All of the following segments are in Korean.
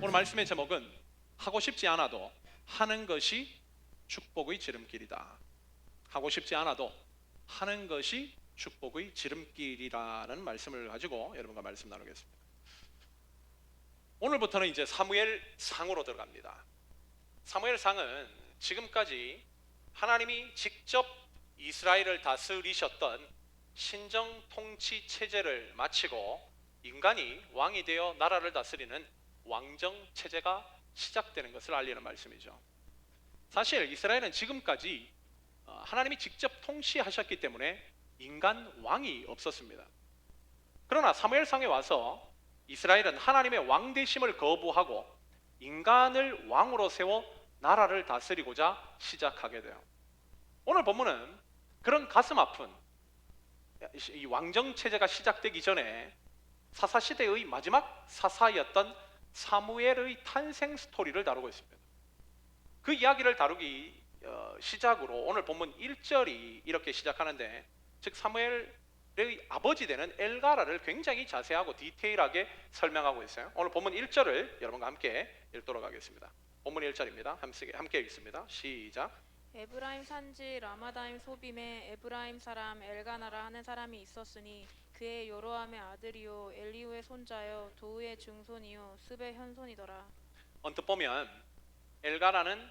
오늘 말씀의 제목은 하고 싶지 않아도 하는 것이 축복의 지름길이다. 하고 싶지 않아도 하는 것이 축복의 지름길이라는 말씀을 가지고 여러분과 말씀 나누겠습니다. 오늘부터는 이제 사무엘상으로 들어갑니다. 사무엘상은 지금까지 하나님이 직접 이스라엘을 다스리셨던 신정 통치 체제를 마치고 인간이 왕이 되어 나라를 다스리는 왕정 체제가 시작되는 것을 알리는 말씀이죠. 사실 이스라엘은 지금까지 하나님이 직접 통치하셨기 때문에 인간 왕이 없었습니다. 그러나 사무엘상에 와서 이스라엘은 하나님의 왕 되심을 거부하고 인간을 왕으로 세워 나라를 다스리고자 시작하게 돼요. 오늘 본문은 그런 가슴 아픈 이 왕정 체제가 시작되기 전에 사사시대의 마지막 사사였던 사무엘의 탄생 스토리를 다루고 있습니다. 그 이야기를 다루기 시작으로 오늘 본문 1절이 이렇게 시작하는데, 즉 사무엘의 아버지 되는 엘가라를 굉장히 자세하고 디테일하게 설명하고 있어요. 오늘 본문 1절을 여러분과 함께 읽도록 하겠습니다. 본문 1절입니다. 함께 읽습니다. 시작. 에브라임 산지 라마다임 소빔에 에브라임 사람 엘가나라 하는 사람이 있었으니 그의 요로함의 아들이요 엘리후의 손자요 도우의 증손이요 습의 현손이더라. 언뜻 보면 엘가나는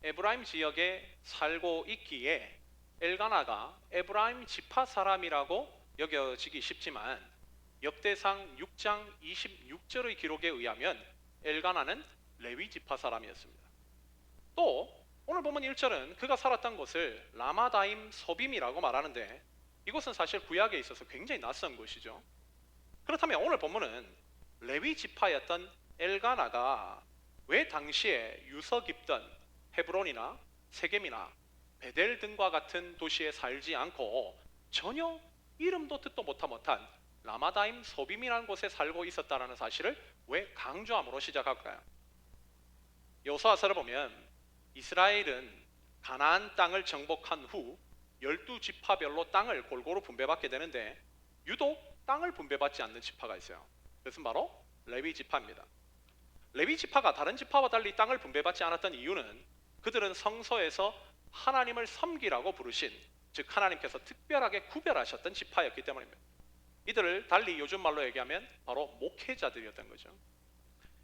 에브라임 지역에 살고 있기에 엘가나가 에브라임 지파 사람이라고 여겨지기 쉽지만 역대상 6장 26절의 기록에 의하면 엘가나는 레위 지파 사람이었습니다. 또 오늘 본문 1절은 그가 살았던 곳을 라마다임 소빔이라고 말하는데 이곳은 사실 구약에 있어서 굉장히 낯선 곳이죠. 그렇다면 오늘 본문은 레위 지파였던 엘가나가 왜 당시에 유서 깊던 헤브론이나 세겜이나 베델 등과 같은 도시에 살지 않고 전혀 이름도 듣도 못한 라마다임 소빔이라는 곳에 살고 있었다는 사실을 왜 강조함으로 시작할까요? 여호수아서를 보면 이스라엘은 가나안 땅을 정복한 후 12지파별로 땅을 골고루 분배받게 되는데 유독 땅을 분배받지 않는 지파가 있어요. 그것은 바로 레위 지파입니다. 레위 지파가 다른 지파와 달리 땅을 분배받지 않았던 이유는 그들은 성소에서 하나님을 섬기라고 부르신, 즉 하나님께서 특별하게 구별하셨던 지파였기 때문입니다. 이들을 달리 요즘 말로 얘기하면 바로 목회자들이었던 거죠.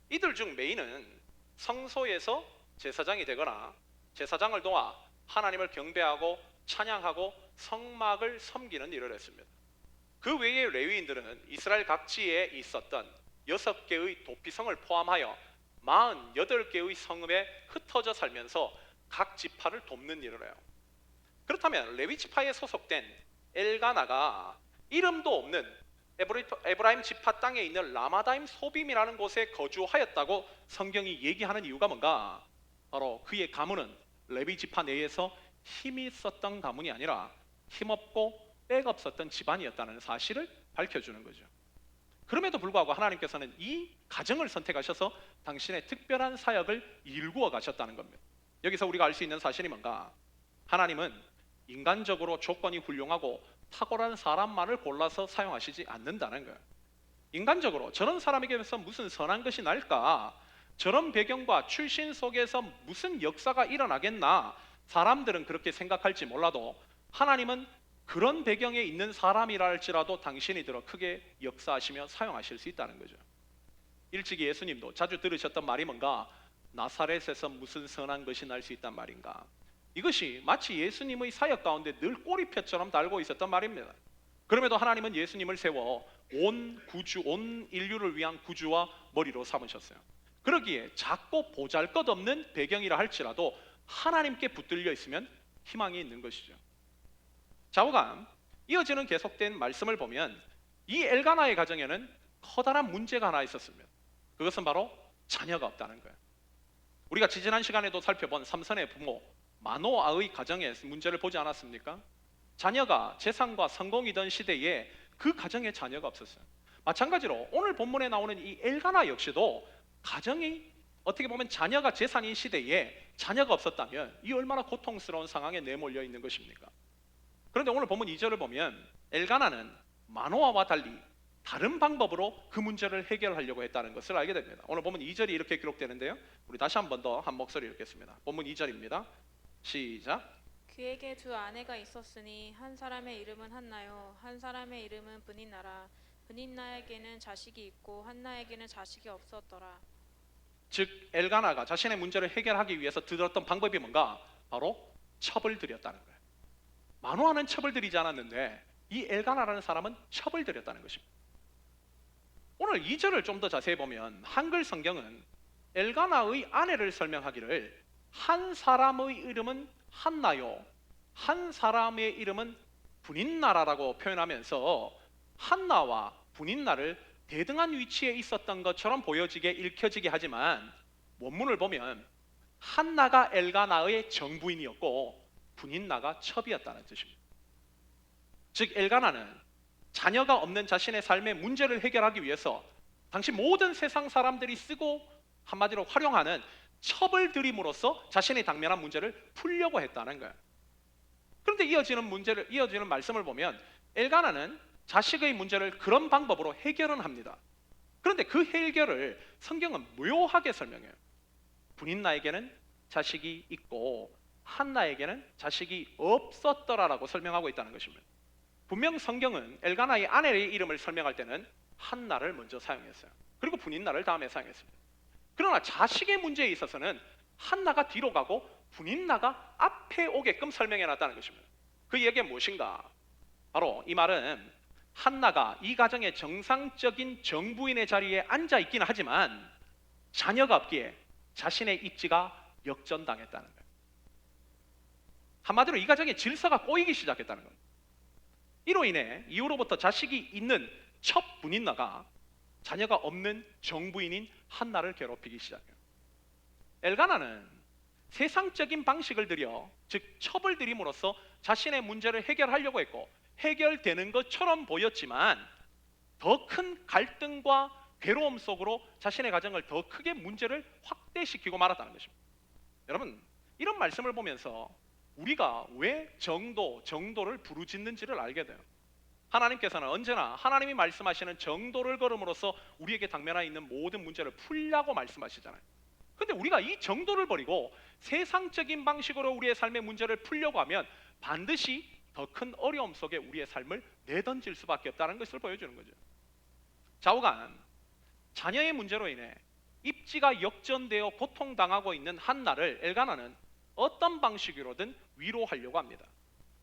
이들 중 메인은 성소에서 제사장이 되거나 제사장을 도와 하나님을 경배하고 찬양하고 성막을 섬기는 일을 했습니다. 그 외의 레위인들은 이스라엘 각지에 있었던 6개의 도피성을 포함하여 48개의 성읍에 흩어져 살면서 각 지파를 돕는 일을 해요. 그렇다면 레위 지파에 소속된 엘가나가 이름도 없는 에브라임 지파 땅에 있는 라마다임 소빔이라는 곳에 거주하였다고 성경이 얘기하는 이유가 뭔가? 바로 그의 가문은 레위 지파 내에서 힘이 있었던 가문이 아니라 힘없고 빽없었던 집안이었다는 사실을 밝혀주는 거죠. 그럼에도 불구하고 하나님께서는 이 가정을 선택하셔서 당신의 특별한 사역을 일구어 가셨다는 겁니다. 여기서 우리가 알 수 있는 사실이 뭔가? 하나님은 인간적으로 조건이 훌륭하고 탁월한 사람만을 골라서 사용하시지 않는다는 거예요. 인간적으로 저런 사람에게서 무슨 선한 것이 날까? 저런 배경과 출신 속에서 무슨 역사가 일어나겠나? 사람들은 그렇게 생각할지 몰라도 하나님은 그런 배경에 있는 사람이라 할지라도 당신이 들어 크게 역사하시며 사용하실 수 있다는 거죠. 일찍이 예수님도 자주 들으셨던 말이 뭔가? 나사렛에서 무슨 선한 것이 날 수 있단 말인가? 이것이 마치 예수님의 사역 가운데 늘 꼬리표처럼 달고 있었던 말입니다. 그럼에도 하나님은 예수님을 세워 온 인류를 위한 구주와 머리로 삼으셨어요. 그러기에 작고 보잘것없는 배경이라 할지라도 하나님께 붙들려 있으면 희망이 있는 것이죠. 좌우간 이어지는 계속된 말씀을 보면 이 엘가나의 가정에는 커다란 문제가 하나 있었습니다. 그것은 바로 자녀가 없다는 거예요. 우리가 지지난 시간에도 살펴본 삼손의 부모 마노아의 가정의 문제를 보지 않았습니까? 자녀가 재산과 성공이던 시대에 그 가정에 자녀가 없었어요. 마찬가지로 오늘 본문에 나오는 이 엘가나 역시도 가정이 어떻게 보면 자녀가 재산인 시대에 자녀가 없었다면 이 얼마나 고통스러운 상황에 내몰려 있는 것입니까? 그런데 오늘 본문 2절을 보면 엘가나는 마노아와 달리 다른 방법으로 그 문제를 해결하려고 했다는 것을 알게 됩니다. 오늘 보면 2절이 이렇게 기록되는데요. 우리 다시 한 번 더 한 목소리 읽겠습니다. 본문 2절입니다. 시작. 그에게 두 아내가 있었으니 한 사람의 이름은 한나요 한 사람의 이름은 브닛나라. 브닛나에게는 자식이 있고 한나에게는 자식이 없었더라. 즉 엘가나가 자신의 문제를 해결하기 위해서 들었던 방법이 뭔가? 바로 첩을 들였다는 거예요. 마노아는 첩을 들이지 않았는데 이 엘가나라는 사람은 첩을 들였다는 것입니다. 오늘 2절을 좀 더 자세히 보면 한글 성경은 엘가나의 아내를 설명하기를 한 사람의 이름은 한나요 한 사람의 이름은 브닛나라라고 표현하면서 한나와 브닛나를 대등한 위치에 있었던 것처럼 보여지게 읽혀지게 하지만 원문을 보면 한나가 엘가나의 정부인이었고 브닛나가 첩이었다는 뜻입니다. 즉 엘가나는 자녀가 없는 자신의 삶의 문제를 해결하기 위해서 당시 모든 세상 사람들이 쓰고 한마디로 활용하는 첩을 들임으로써 자신이 당면한 문제를 풀려고 했다는 거예요. 그런데 이어지는 말씀을 보면 엘가나는 자식의 문제를 그런 방법으로 해결은 합니다. 그런데 그 해결을 성경은 묘하게 설명해요. 브닛나에게는 자식이 있고 한나에게는 자식이 없었더라라고 설명하고 있다는 것입니다. 분명 성경은 엘가나의 아내의 이름을 설명할 때는 한나를 먼저 사용했어요. 그리고 브닛나를 다음에 사용했습니다. 그러나 자식의 문제에 있어서는 한나가 뒤로 가고 브닛나가 앞에 오게끔 설명해 놨다는 것입니다. 그 얘기가 무엇인가? 바로 이 말은 한나가 이 가정의 정상적인 정부인의 자리에 앉아 있기는 하지만 자녀가 없기에 자신의 입지가 역전당했다는 거예요. 한마디로 이 가정의 질서가 꼬이기 시작했다는 겁니다. 이로 인해 이후로부터 자식이 있는 첫 브닛나가 자녀가 없는 정부인인 한나를 괴롭히기 시작해요. 엘가나는 세상적인 방식을 들여 즉 첩을 들임으로써 자신의 문제를 해결하려고 했고 해결되는 것처럼 보였지만 더 큰 갈등과 괴로움 속으로 자신의 가정을 더 크게 문제를 확대시키고 말았다는 것입니다. 여러분 이런 말씀을 보면서 우리가 왜 정도를 부르짖는지를 알게 돼요. 하나님께서는 언제나 하나님이 말씀하시는 정도를 걸음으로써 우리에게 당면해 있는 모든 문제를 풀려고 말씀하시잖아요. 근데 우리가 이 정도를 버리고 세상적인 방식으로 우리의 삶의 문제를 풀려고 하면 반드시 더 큰 어려움 속에 우리의 삶을 내던질 수밖에 없다는 것을 보여주는 거죠. 좌우간 자녀의 문제로 인해 입지가 역전되어 고통당하고 있는 한나를 엘가나는 어떤 방식으로든 위로하려고 합니다.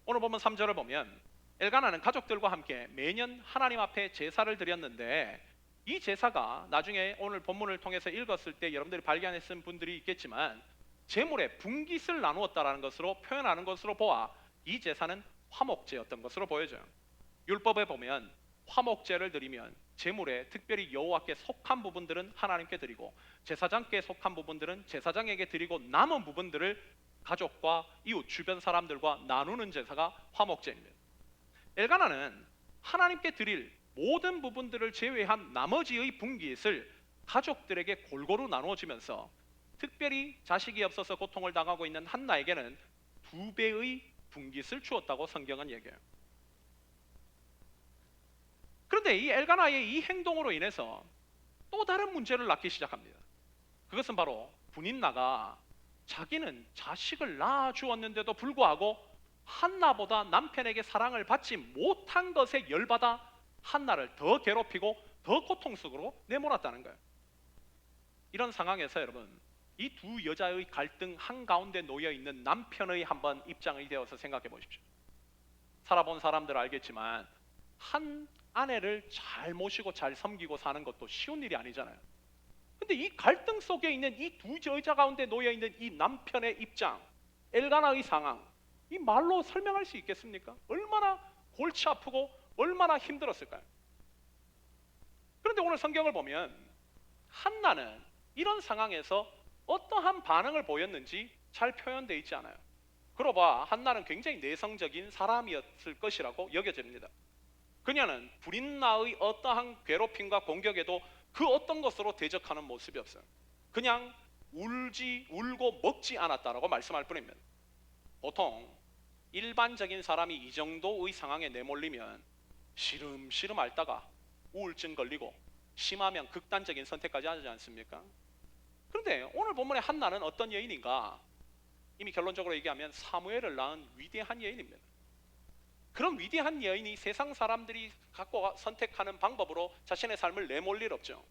오늘 보면 3절을 보면 엘가나는 가족들과 함께 매년 하나님 앞에 제사를 드렸는데 이 제사가 나중에 오늘 본문을 통해서 읽었을 때 여러분들이 발견했을 분들이 있겠지만 제물의 분깃을 나누었다라는 것으로 표현하는 것으로 보아 이 제사는 화목제였던 것으로 보여져요. 율법에 보면 화목제를 드리면 제물에 특별히 여호와께 속한 부분들은 하나님께 드리고 제사장께 속한 부분들은 제사장에게 드리고 남은 부분들을 가족과 이웃 주변 사람들과 나누는 제사가 화목제입니다. 엘가나는 하나님께 드릴 모든 부분들을 제외한 나머지의 분깃을 가족들에게 골고루 나누어 주면서 특별히 자식이 없어서 고통을 당하고 있는 한나에게는 2배의 분깃을 주었다고 성경은 얘기해요. 그런데 이 엘가나의 이 행동으로 인해서 또 다른 문제를 낳기 시작합니다. 그것은 바로 브닛나가 자기는 자식을 낳아 주었는데도 불구하고 한나보다 남편에게 사랑을 받지 못한 것에 열받아 한나를 더 괴롭히고 더 고통 속으로 내몰았다는 거예요. 이런 상황에서 여러분 이 두 여자의 갈등 한가운데 놓여 있는 남편의 한번 입장이 되어서 생각해 보십시오. 살아본 사람들 알겠지만 한 아내를 잘 모시고 잘 섬기고 사는 것도 쉬운 일이 아니잖아요. 근데 이 갈등 속에 있는 이 두 여자 가운데 놓여 있는 이 남편의 입장, 엘가나의 상황, 이 말로 설명할 수 있겠습니까? 얼마나 골치 아프고 얼마나 힘들었을까요? 그런데 오늘 성경을 보면 한나는 이런 상황에서 어떠한 반응을 보였는지 잘 표현되어 있지 않아요. 그러고 봐 한나는 굉장히 내성적인 사람이었을 것이라고 여겨집니다. 그녀는 브릿나의 어떠한 괴롭힘과 공격에도 그 어떤 것으로 대적하는 모습이 없어요. 그냥 울고 먹지 않았다라고 말씀할 뿐입니다. 보통 일반적인 사람이 이 정도의 상황에 내몰리면 시름시름 앓다가 우울증 걸리고 심하면 극단적인 선택까지 하지 않습니까? 그런데 오늘 본문의 한나는 어떤 여인인가? 이미 결론적으로 얘기하면 사무엘을 낳은 위대한 여인입니다. 그런 위대한 여인이 세상 사람들이 갖고 선택하는 방법으로 자신의 삶을 내몰 일 없죠.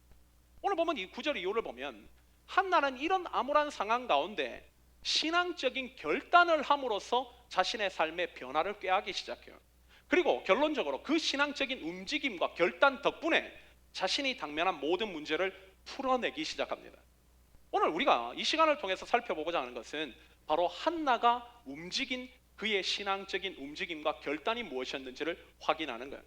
오늘 보면 이 구절 이유를 보면 한나는 이런 암울한 상황 가운데 신앙적인 결단을 함으로써 자신의 삶의 변화를 꾀하기 시작해요. 그리고 결론적으로 그 신앙적인 움직임과 결단 덕분에 자신이 당면한 모든 문제를 풀어내기 시작합니다. 오늘 우리가 이 시간을 통해서 살펴보고자 하는 것은 바로 한나가 움직인 그의 신앙적인 움직임과 결단이 무엇이었는지를 확인하는 거예요.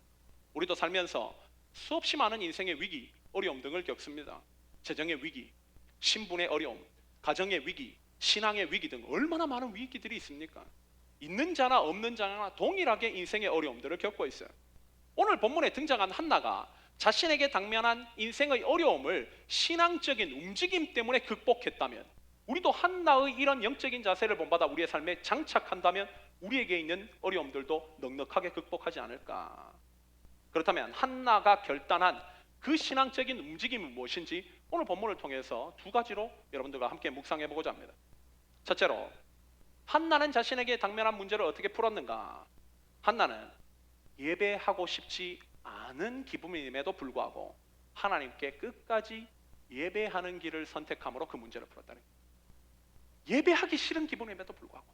우리도 살면서 수없이 많은 인생의 위기, 어려움 등을 겪습니다. 재정의 위기, 신분의 어려움, 가정의 위기, 신앙의 위기 등 얼마나 많은 위기들이 있습니까? 있는 자나 없는 자나 동일하게 인생의 어려움들을 겪고 있어요. 오늘 본문에 등장한 한나가 자신에게 당면한 인생의 어려움을 신앙적인 움직임 때문에 극복했다면, 우리도 한나의 이런 영적인 자세를 본받아 우리의 삶에 장착한다면 우리에게 있는 어려움들도 넉넉하게 극복하지 않을까. 그렇다면 한나가 결단한 그 신앙적인 움직임은 무엇인지 오늘 본문을 통해서 두 가지로 여러분들과 함께 묵상해 보고자 합니다. 첫째로, 한나는 자신에게 당면한 문제를 어떻게 풀었는가? 한나는 예배하고 싶지 않은 기분임에도 불구하고 하나님께 끝까지 예배하는 길을 선택함으로 그 문제를 풀었다는 거예요. 예배하기 싫은 기분임에도 불구하고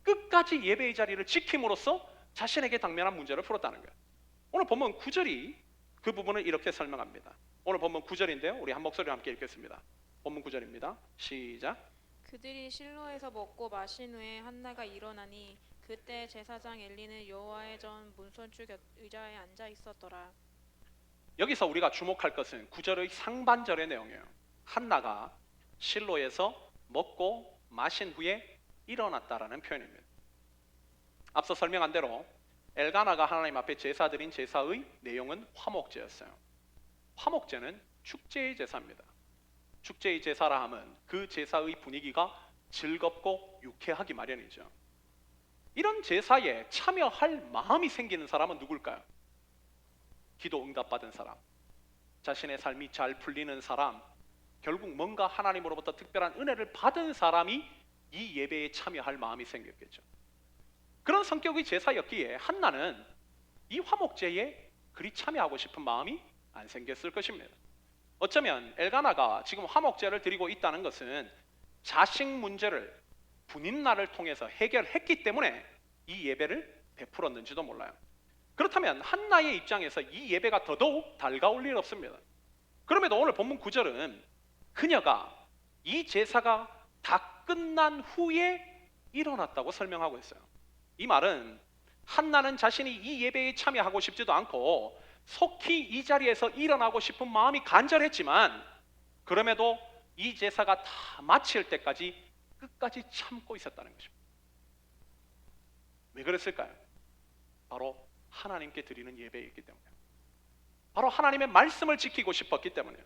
끝까지 예배의 자리를 지킴으로써 자신에게 당면한 문제를 풀었다는 거예요. 오늘 본문 9절이 그 부분을 이렇게 설명합니다. 오늘 본문 9절인데요, 우리 한 목소리로 함께 읽겠습니다. 본문 9절입니다. 시작. 그들이 실로에서 먹고 마신 후에 한나가 일어나니 그때 제사장 엘리는 여호와의 전 문선주 의자에 앉아 있었더라. 여기서 우리가 주목할 것은 9절의 상반절의 내용이에요. 한나가 실로에서 먹고 마신 후에 일어났다라는 표현입니다. 앞서 설명한 대로 엘가나가 하나님 앞에 제사 드린 제사의 내용은 화목제였어요. 화목제는 축제의 제사입니다. 축제의 제사라 함은 그 제사의 분위기가 즐겁고 유쾌하기 마련이죠. 이런 제사에 참여할 마음이 생기는 사람은 누굴까요? 기도 응답받은 사람, 자신의 삶이 잘 풀리는 사람, 결국 뭔가 하나님으로부터 특별한 은혜를 받은 사람이 이 예배에 참여할 마음이 생겼겠죠. 그런 성격의 제사였기에 한나는 이 화목제에 그리 참여하고 싶은 마음이 안 생겼을 것입니다. 어쩌면 엘가나가 지금 화목제를 드리고 있다는 것은 자식 문제를 분인날을 통해서 해결했기 때문에 이 예배를 베풀었는지도 몰라요. 그렇다면 한나의 입장에서 이 예배가 더더욱 달가울 일 없습니다. 그럼에도 오늘 본문 9절은 그녀가 이 제사가 다 끝난 후에 일어났다고 설명하고 있어요. 이 말은 한나는 자신이 이 예배에 참여하고 싶지도 않고 속히 이 자리에서 일어나고 싶은 마음이 간절했지만 그럼에도 이 제사가 다 마칠 때까지 끝까지 참고 있었다는 것입니다. 왜 그랬을까요? 바로 하나님께 드리는 예배이기 때문에, 바로 하나님의 말씀을 지키고 싶었기 때문에,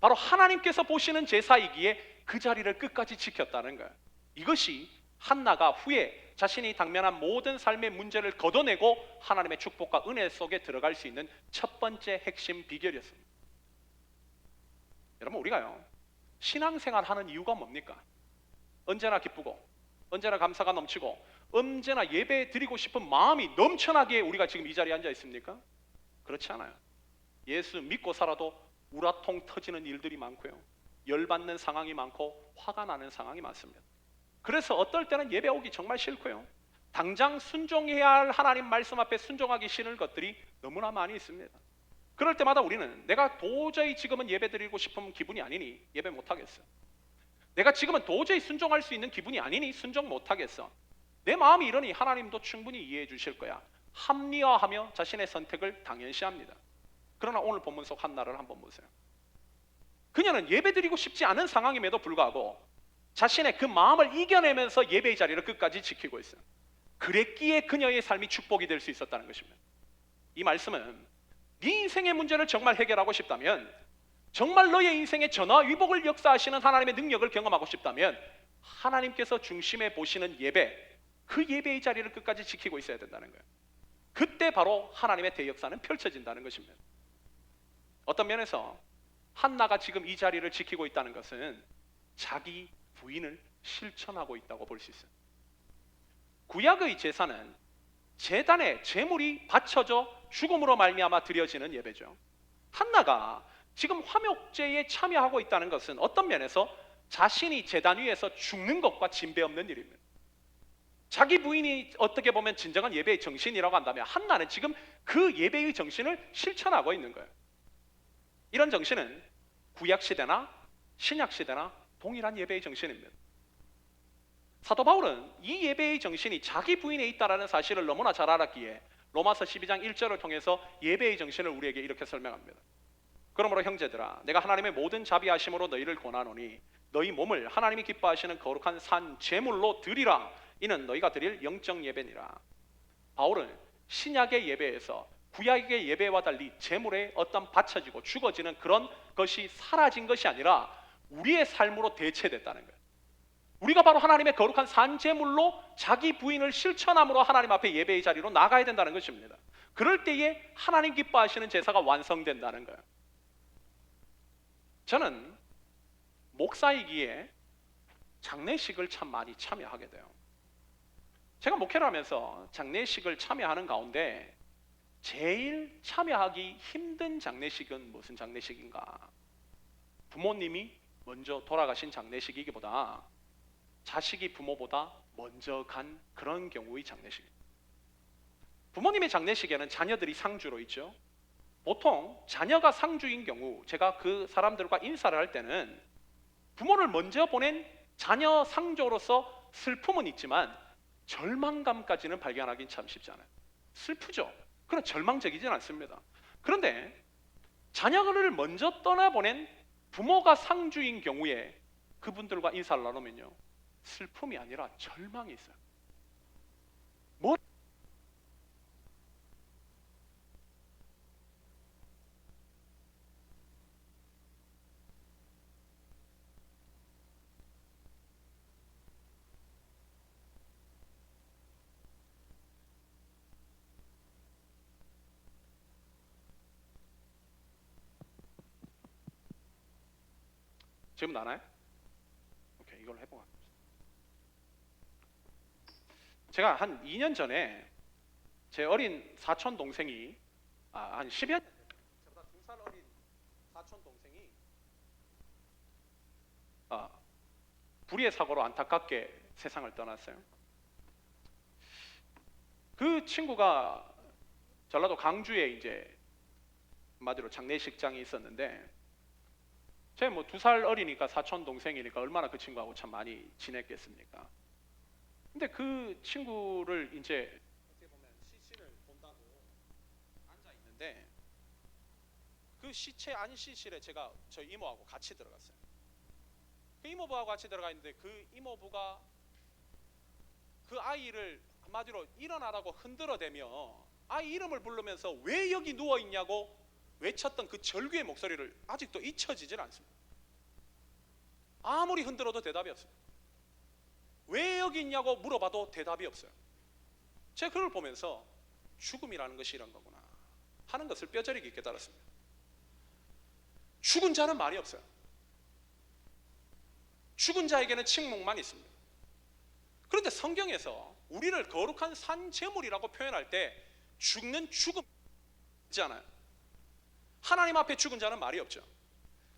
바로 하나님께서 보시는 제사이기에 그 자리를 끝까지 지켰다는 거예요. 이것이 한나가 후에 자신이 당면한 모든 삶의 문제를 걷어내고 하나님의 축복과 은혜 속에 들어갈 수 있는 첫 번째 핵심 비결이었습니다. 여러분, 우리가요 신앙생활 하는 이유가 뭡니까? 언제나 기쁘고 언제나 감사가 넘치고 언제나 예배 드리고 싶은 마음이 넘쳐나게 우리가 지금 이 자리에 앉아 있습니까? 그렇지 않아요. 예수 믿고 살아도 우라통 터지는 일들이 많고요, 열받는 상황이 많고 화가 나는 상황이 많습니다. 그래서 어떨 때는 예배 오기 정말 싫고요, 당장 순종해야 할 하나님 말씀 앞에 순종하기 싫은 것들이 너무나 많이 있습니다. 그럴 때마다 우리는 내가 도저히 지금은 예배 드리고 싶은 기분이 아니니 예배 못하겠어, 내가 지금은 도저히 순종할 수 있는 기분이 아니니 순종 못하겠어, 내 마음이 이러니 하나님도 충분히 이해해 주실 거야, 합리화하며 자신의 선택을 당연시합니다. 그러나 오늘 본문 속 한나를 한번 보세요. 그녀는 예배드리고 싶지 않은 상황임에도 불구하고 자신의 그 마음을 이겨내면서 예배의 자리를 끝까지 지키고 있어요. 그랬기에 그녀의 삶이 축복이 될 수 있었다는 것입니다. 이 말씀은 네 인생의 문제를 정말 해결하고 싶다면, 정말 너의 인생의 전화위복을 역사하시는 하나님의 능력을 경험하고 싶다면 하나님께서 중심에 보시는 예배, 그 예배의 자리를 끝까지 지키고 있어야 된다는 거예요. 그때 바로 하나님의 대역사는 펼쳐진다는 것입니다. 어떤 면에서 한나가 지금 이 자리를 지키고 있다는 것은 자기 부인을 실천하고 있다고 볼 수 있어요. 구약의 제사는 제단에 제물이 바쳐져 죽음으로 말미암아 드려지는 예배죠. 한나가 지금 화목제에 참여하고 있다는 것은 어떤 면에서 자신이 제단 위에서 죽는 것과 진배 없는 일입니다. 자기 부인이 어떻게 보면 진정한 예배의 정신이라고 한다면 한나는 지금 그 예배의 정신을 실천하고 있는 거예요. 이런 정신은 구약시대나 신약시대나 동일한 예배의 정신입니다. 사도 바울은 이 예배의 정신이 자기 부인에 있다는 사실을 너무나 잘 알았기에 로마서 12장 1절을 통해서 예배의 정신을 우리에게 이렇게 설명합니다. 그러므로 형제들아 내가 하나님의 모든 자비하심으로 너희를 권하노니 너희 몸을 하나님이 기뻐하시는 거룩한 산 제물로 드리라. 이는 너희가 드릴 영적 예배니라. 바울은 신약의 예배에서 구약의 예배와 달리 제물에 어떤 바쳐지고 죽어지는 그런 것이 사라진 것이 아니라 우리의 삶으로 대체됐다는 거예요. 우리가 바로 하나님의 거룩한 산제물로 자기 부인을 실천함으로 하나님 앞에 예배의 자리로 나가야 된다는 것입니다. 그럴 때에 하나님 기뻐하시는 제사가 완성된다는 거예요. 저는 목사이기에 장례식을 참 많이 참여하게 돼요. 제가 목회를 하면서 장례식을 참여하는 가운데 제일 참여하기 힘든 장례식은 무슨 장례식인가? 부모님이 먼저 돌아가신 장례식이기보다 자식이 부모보다 먼저 간 그런 경우의 장례식입니다. 부모님의 장례식에는 자녀들이 상주로 있죠. 보통 자녀가 상주인 경우 제가 그 사람들과 인사를 할 때는 부모를 먼저 보낸 자녀 상조로서 슬픔은 있지만 절망감까지는 발견하기는 참 쉽지 않아요. 슬프죠. 그러나 절망적이진 않습니다. 그런데 자녀를 먼저 떠나보낸 부모가 상주인 경우에 그분들과 인사를 나누면요, 슬픔이 아니라 절망이 있어요. 뭐? 지금 나나요? 오케이, 이걸로 해보자. 제가 한 2년 전에 제 어린 사촌 동생이 한 10여 년 저보다 2살 어린 사촌 동생이 불의의 사고로 안타깝게 세상을 떠났어요. 그 친구가 전라도 강주에 이제 한마디로 장례식장이 있었는데 제가 뭐 2살 어리니까 사촌 동생이니까 얼마나 그 친구하고 참 많이 지냈겠습니까? 근데 그 친구를 이제 어떻게 보면 시신을 본다고 앉아 있는데 그 시체 안시실에 제가 저희 이모하고 같이 들어갔어요. 그 이모부하고 같이 들어가 있는데 그 이모부가 그 아이를 한마디로 일어나라고 흔들어대며 아이 이름을 부르면서 왜 여기 누워 있냐고 외쳤던 그 절규의 목소리를 아직도 잊혀지질 않습니다. 아무리 흔들어도 대답이 없어요. 왜 여기 있냐고 물어봐도 대답이 없어요. 제가 그걸 보면서 죽음이라는 것이 이런 거구나 하는 것을 뼈저리 깊게 깨달았습니다. 죽은 자는 말이 없어요. 죽은 자에게는 침묵만 있습니다. 그런데 성경에서 우리를 거룩한 산제물이라고 표현할 때 죽는 죽음 있지 않아요? 하나님 앞에 죽은 자는 말이 없죠.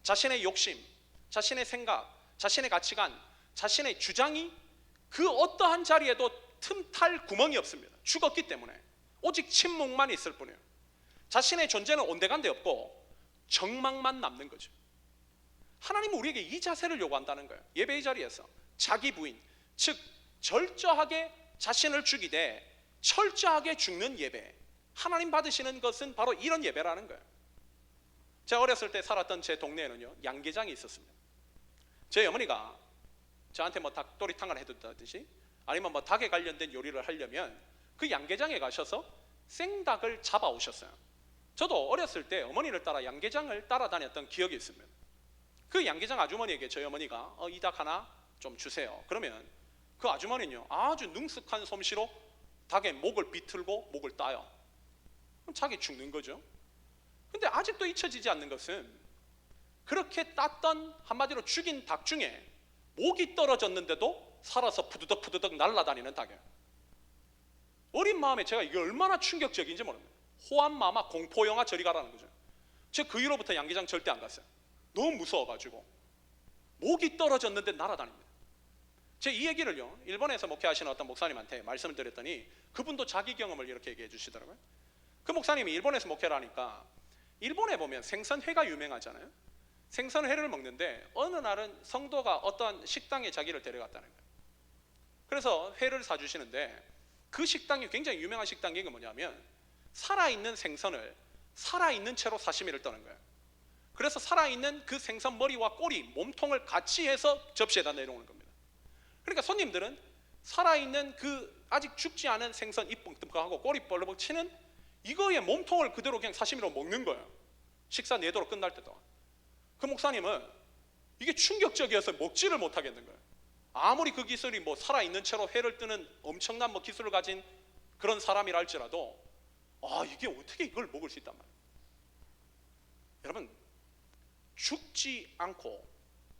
자신의 욕심, 자신의 생각, 자신의 가치관, 자신의 주장이 그 어떠한 자리에도 틈탈 구멍이 없습니다. 죽었기 때문에 오직 침묵만 있을 뿐이에요. 자신의 존재는 온데간데 없고 정막만 남는 거죠. 하나님은 우리에게 이 자세를 요구한다는 거예요. 예배의 자리에서 자기 부인, 즉 절저하게 자신을 죽이되 철저하게 죽는 예배, 하나님 받으시는 것은 바로 이런 예배라는 거예요. 제가 어렸을 때 살았던 제 동네에는요, 양계장이 있었습니다. 제 어머니가 저한테 뭐 닭도리탕을 해준다든지 아니면 뭐 닭에 관련된 요리를 하려면 그 양계장에 가셔서 생닭을 잡아오셨어요. 저도 어렸을 때 어머니를 따라 양계장을 따라다녔던 기억이 있습니다. 그 양계장 아주머니에게 저희 어머니가 이 닭 하나 좀 주세요. 그러면 그 아주머니는요, 아주 능숙한 솜씨로 닭의 목을 비틀고 목을 따요. 그럼 자기 죽는 거죠. 근데 아직도 잊혀지지 않는 것은 그렇게 땄던 한마디로 죽인 닭 중에 목이 떨어졌는데도 살아서 푸드덕 푸드덕 날아다니는 닭이에요. 어린 마음에 제가 이게 얼마나 충격적인지 모릅니다. 호암마마 공포영화 저리 가라는 거죠. 제가 그 이후로부터 양기장 절대 안 갔어요. 너무 무서워가지고. 목이 떨어졌는데 날아다닙니다. 제가 이 얘기를요, 일본에서 목회하시는 어떤 목사님한테 말씀을 드렸더니 그분도 자기 경험을 이렇게 얘기해 주시더라고요. 그 목사님이 일본에서 목회를 하니까 일본에 보면 생선회가 유명하잖아요. 생선회를 먹는데 어느 날은 성도가 어떤 식당에 자기를 데려갔다는 거예요. 그래서 회를 사주시는데 그 식당이 굉장히 유명한 식당이 뭐냐면 살아있는 생선을 살아있는 채로 사시미를 떠는 거예요. 그래서 살아있는 그 생선 머리와 꼬리, 몸통을 같이 해서 접시에다 내려오는 겁니다. 그러니까 손님들은 살아있는 그 아직 죽지 않은 생선 입 뻥뻥하고 꼬리 벌럭 치는 이거의 몸통을 그대로 그냥 사시미로 먹는 거예요. 식사 내도록 끝날 때도. 그 목사님은 이게 충격적이어서 먹지를 못하겠는 거예요. 아무리 그 기술이 뭐 살아있는 채로 회를 뜨는 엄청난 뭐 기술을 가진 그런 사람이라 할지라도 이게 어떻게 이걸 먹을 수 있단 말이에요. 여러분, 죽지 않고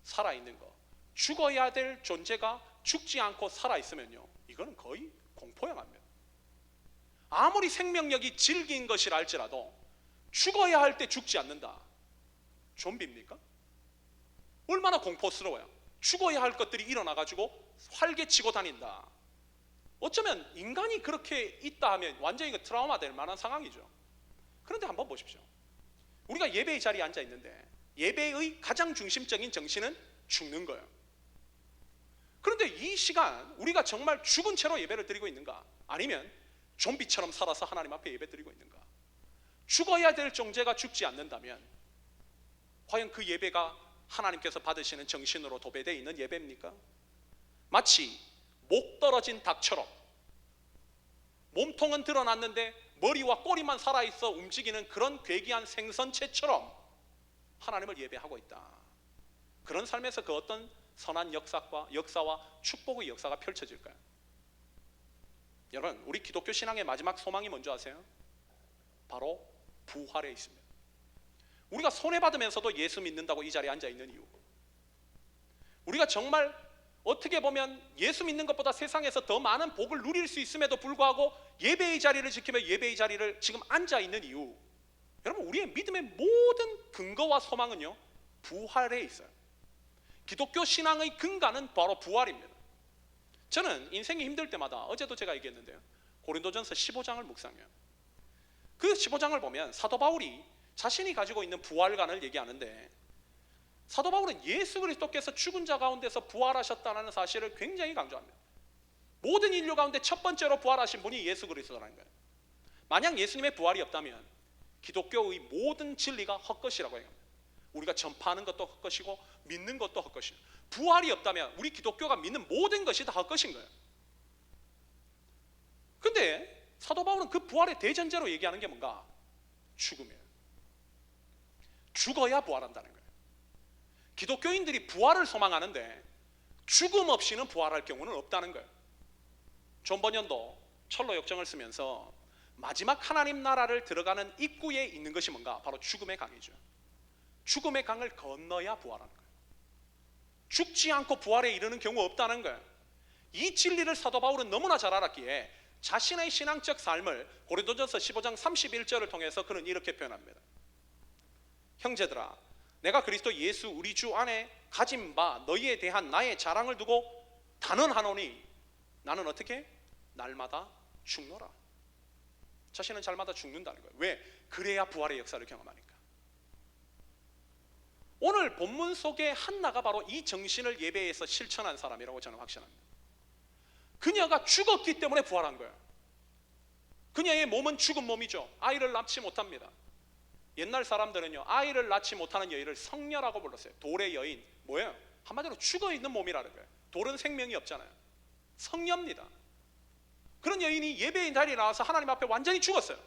살아있는 거, 죽어야 될 존재가 죽지 않고 살아있으면요, 이거는 거의 공포영화입니다. 아무리 생명력이 질긴 것이라 할지라도 죽어야 할 때 죽지 않는다. 좀비입니까? 얼마나 공포스러워요. 죽어야 할 것들이 일어나가지고 활개치고 다닌다. 어쩌면 인간이 그렇게 있다 하면 완전히 트라우마 될 만한 상황이죠. 그런데 한번 보십시오. 우리가 예배의 자리에 앉아 있는데 예배의 가장 중심적인 정신은 죽는 거예요. 그런데 이 시간 우리가 정말 죽은 채로 예배를 드리고 있는가? 아니면 좀비처럼 살아서 하나님 앞에 예배 드리고 있는가? 죽어야 될 존재가 죽지 않는다면 과연 그 예배가 하나님께서 받으시는 정신으로 도배되어 있는 예배입니까? 마치 목 떨어진 닭처럼 몸통은 드러났는데 머리와 꼬리만 살아있어 움직이는 그런 괴기한 생선체처럼 하나님을 예배하고 있다. 그런 삶에서 그 어떤 선한 역사와 축복의 역사가 펼쳐질까요? 여러분, 우리 기독교 신앙의 마지막 소망이 뭔지 아세요? 바로 부활에 있습니다. 우리가 손해받으면서도 예수 믿는다고 이 자리에 앉아 있는 이유, 우리가 정말 어떻게 보면 예수 믿는 것보다 세상에서 더 많은 복을 누릴 수 있음에도 불구하고 예배의 자리를 지키며 예배의 자리를 지금 앉아 있는 이유, 여러분, 우리의 믿음의 모든 근거와 소망은요, 부활에 있어요. 기독교 신앙의 근간은 바로 부활입니다. 저는 인생이 힘들 때마다, 어제도 제가 얘기했는데요, 고린도전서 15장을 묵상해요. 그 15장을 보면 사도 바울이 자신이 가지고 있는 부활관을 얘기하는데, 사도 바울은 예수 그리스도께서 죽은 자 가운데서 부활하셨다는 사실을 굉장히 강조합니다. 모든 인류 가운데 첫 번째로 부활하신 분이 예수 그리스도라는 거예요. 만약 예수님의 부활이 없다면 기독교의 모든 진리가 헛것이라고 얘기합니다. 우리가 전파하는 것도 헛것이고 믿는 것도 헛것이고, 부활이 없다면 우리 기독교가 믿는 모든 것이 다 헛것인 거예요. 근데 사도 바울은 그 부활의 대전제로 얘기하는 게 뭔가? 죽음이에요. 죽어야 부활한다는 거예요. 기독교인들이 부활을 소망하는데 죽음 없이는 부활할 경우는 없다는 거예요. 존 버년도 철로 역정을 쓰면서 마지막 하나님 나라를 들어가는 입구에 있는 것이 뭔가? 바로 죽음의 강이죠. 죽음의 강을 건너야 부활하는 거예요. 죽지 않고 부활에 이르는 경우 없다는 거예요. 이 진리를 사도 바울은 너무나 잘 알았기에 자신의 신앙적 삶을 고린도전서 15장 31절을 통해서 그는 이렇게 표현합니다. 형제들아, 내가 그리스도 예수 우리 주 안에 가진 바 너희에 대한 나의 자랑을 두고 단언하노니 나는 어떻게? 날마다 죽노라. 자신은 날마다 죽는다는 거예요. 왜? 그래야 부활의 역사를 경험하니까. 오늘 본문 속의 한나가 바로 이 정신을 예배에서 실천한 사람이라고 저는 확신합니다. 그녀가 죽었기 때문에 부활한 거예요. 그녀의 몸은 죽은 몸이죠. 아이를 낳지 못합니다. 옛날 사람들은요, 아이를 낳지 못하는 여인을 성녀라고 불렀어요. 돌의 여인, 뭐예요? 한마디로 죽어있는 몸이라는 거예요. 돌은 생명이 없잖아요. 성녀입니다. 그런 여인이 예배의 자리에 나와서 하나님 앞에 완전히 죽었어요.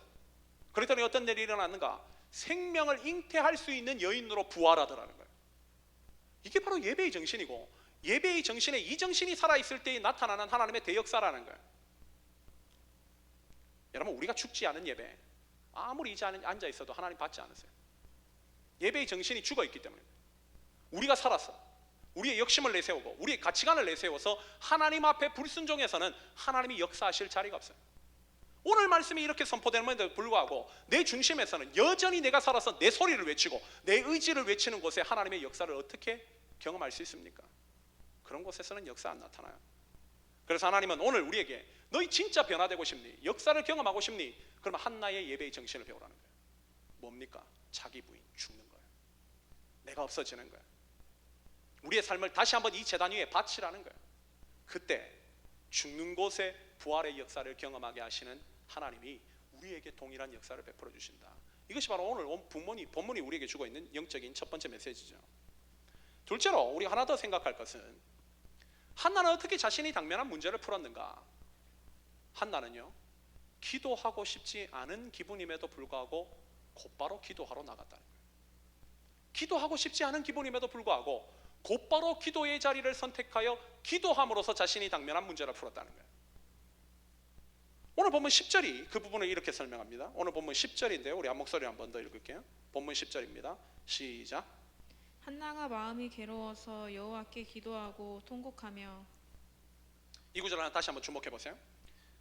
그랬더니 어떤 일이 일어났는가? 생명을 잉태할 수 있는 여인으로 부활하더라는 거예요. 이게 바로 예배의 정신이고, 예배의 정신에 이 정신이 살아있을 때 나타나는 하나님의 대역사라는 거예요. 여러분, 우리가 죽지 않은 예배, 아무리 앉아 있어도 하나님 받지 않으세요. 예배의 정신이 죽어 있기 때문에. 우리가 살았어. 우리의 욕심을 내세우고 우리의 가치관을 내세워서 하나님 앞에 불순종해서는 하나님이 역사하실 자리가 없어요. 오늘 말씀이 이렇게 선포됨에도 불구하고 내 중심에서는 여전히 내가 살아서 내 소리를 외치고 내 의지를 외치는 곳에 하나님의 역사를 어떻게 경험할 수 있습니까? 그런 곳에서는 역사 안 나타나요. 그래서 하나님은 오늘 우리에게 너희 진짜 변화되고 싶니? 역사를 경험하고 싶니? 그러면 한나의 예배의 정신을 배우라는 거예요. 뭡니까? 자기 부인 죽는 거예요. 내가 없어지는 거예요. 우리의 삶을 다시 한번 이 제단 위에 바치라는 거예요. 그때 죽는 곳에 부활의 역사를 경험하게 하시는 하나님이 우리에게 동일한 역사를 베풀어 주신다. 이것이 바로 오늘 본문이 우리에게 주고 있는 영적인 첫 번째 메시지죠. 둘째로 우리가 하나 더 생각할 것은 한나는 어떻게 자신이 당면한 문제를 풀었는가? 한나는요, 기도하고 싶지 않은 기분임에도 불구하고 곧바로 기도하러 나갔다는 거예요. 기도하고 싶지 않은 기분임에도 불구하고 곧바로 기도의 자리를 선택하여 기도함으로써 자신이 당면한 문제를 풀었다는 거예요. 오늘 본문 10절이 그 부분을 이렇게 설명합니다. 오늘 본문 10절인데요. 우리 한 목소리 한 번 더 읽을게요. 본문 10절입니다. 시작. 한나가 마음이 괴로워서 여호와께 기도하고 통곡하며. 이 구절 하나 다시 한번 주목해 보세요.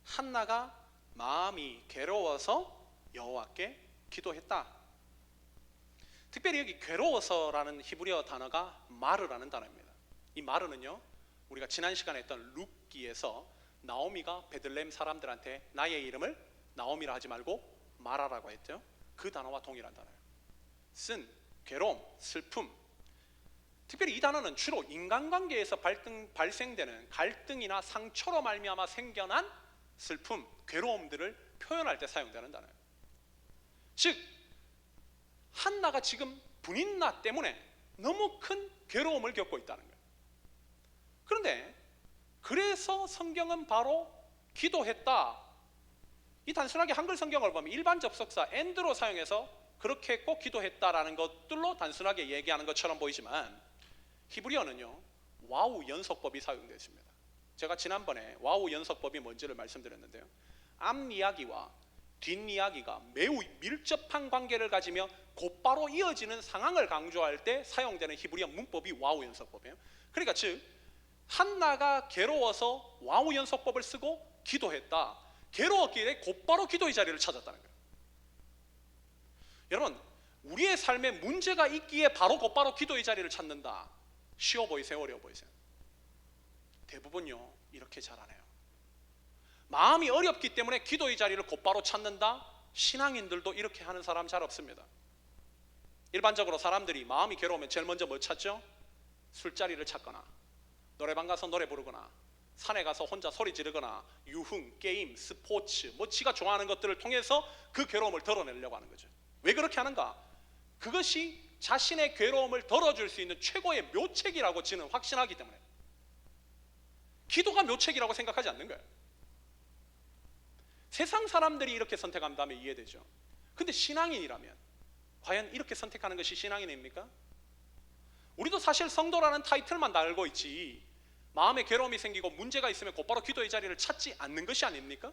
한나가 마음이 괴로워서 여호와께 기도했다. 특별히 여기 괴로워서라는 히브리어 단어가 마르라는 단어입니다. 이 마르는요, 우리가 지난 시간에 했던 룻기에서 나오미가 베들레헴 사람들한테 나의 이름을 나오미라 하지 말고 마라라고 했죠. 그 단어와 동일한 단어예요. 쓴, 괴로움, 슬픔. 특별히 이 단어는 주로 인간관계에서 발생되는 갈등이나 상처로 말미암아 생겨난 슬픔, 괴로움들을 표현할 때 사용되는 단어예요. 즉 한나가 지금 분인나 때문에 너무 큰 괴로움을 겪고 있다는 거예요. 그런데 그래서 성경은 바로 기도했다. 이 단순하게 한글 성경을 보면 일반 접속사 and로 사용해서 그렇게 했고 기도했다라는 것들로 단순하게 얘기하는 것처럼 보이지만 히브리어는요, 와우 연속법이 사용되어 있습니다. 제가 지난번에 와우 연속법이 뭔지를 말씀드렸는데요, 앞 이야기와 뒷 이야기가 매우 밀접한 관계를 가지며 곧바로 이어지는 상황을 강조할 때 사용되는 히브리어 문법이 와우 연속법이에요. 그러니까 즉 한나가 괴로워서 와우 연속법을 쓰고 기도했다. 괴로웠기에 곧바로 기도의 자리를 찾았다는 거예요. 여러분, 우리의 삶에 문제가 있기에 바로 곧바로 기도의 자리를 찾는다. 쉬워 보이세요? 어려워 보이세요? 대부분요 이렇게 잘 안 해요. 마음이 어렵기 때문에 기도의 자리를 곧바로 찾는다. 신앙인들도 이렇게 하는 사람 잘 없습니다. 일반적으로 사람들이 마음이 괴로우면 제일 먼저 뭘 찾죠? 술자리를 찾거나 노래방 가서 노래 부르거나 산에 가서 혼자 소리 지르거나 유흥, 게임, 스포츠 뭐 지가 좋아하는 것들을 통해서 그 괴로움을 덜어내려고 하는 거죠. 왜 그렇게 하는가? 그것이 자신의 괴로움을 덜어줄 수 있는 최고의 묘책이라고 저는 확신하기 때문에 기도가 묘책이라고 생각하지 않는 거예요. 세상 사람들이 이렇게 선택한다면 이해되죠. 근데 신앙인이라면 과연 이렇게 선택하는 것이 신앙인입니까? 우리도 사실 성도라는 타이틀만 달고 있지 마음에 괴로움이 생기고 문제가 있으면 곧바로 기도의 자리를 찾지 않는 것이 아닙니까?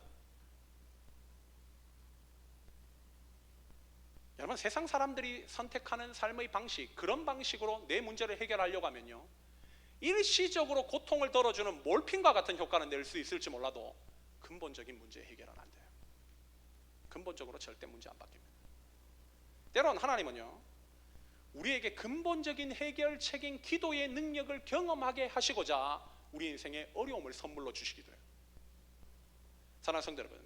여러분, 세상 사람들이 선택하는 삶의 방식, 그런 방식으로 내 문제를 해결하려고 하면요 일시적으로 고통을 덜어주는 몰핀과 같은 효과는 낼 수 있을지 몰라도 근본적인 문제 해결은 안 돼요. 근본적으로 절대 문제 안 바뀝니다. 때론 하나님은요 우리에게 근본적인 해결책인 기도의 능력을 경험하게 하시고자 우리 인생에 어려움을 선물로 주시기도 해요. 사랑하는 성도 여러분,